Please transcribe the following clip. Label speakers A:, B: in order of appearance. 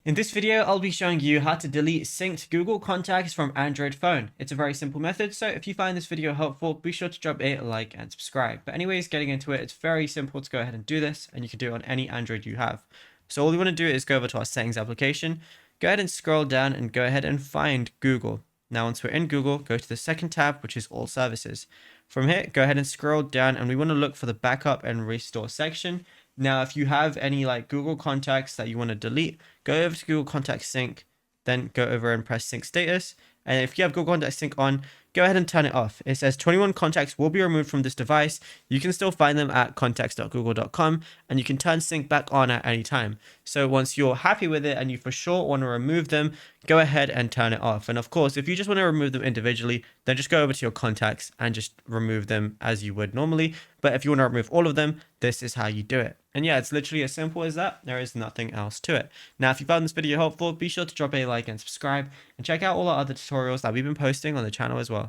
A: In this video, I'll be showing you how to delete synced Google contacts from Android phone. It's a very simple method, so if you find this video helpful, be sure to drop a like and subscribe. But anyways, getting into it, it's very simple to go ahead and do this, and you can do it on any Android you have. So all you want to do is go over to our settings application, go ahead and scroll down and go ahead and find Google. Now, once we're in Google, go to the second tab, which is all services. From here, go ahead and scroll down, and we want to look for the backup and restore section. Now, if you have any like Google contacts that you want to delete, go over to Google Contacts Sync, then go over and press Sync Status. And if you have Google Contacts Sync on, go ahead and turn it off. It says 21 contacts will be removed from this device. You can still find them at contacts.google.com, and you can turn sync back on at any time. So once you're happy with it and you for sure want to remove them, go ahead and turn it off. And of course, if you just want to remove them individually, then just go over to your contacts and just remove them as you would normally. But if you want to remove all of them, this is how you do it. And yeah, it's literally as simple as that. There is nothing else to it. Now, if you found this video helpful, be sure to drop a like and subscribe, and check out all our other tutorials that we've been posting on the channel as well.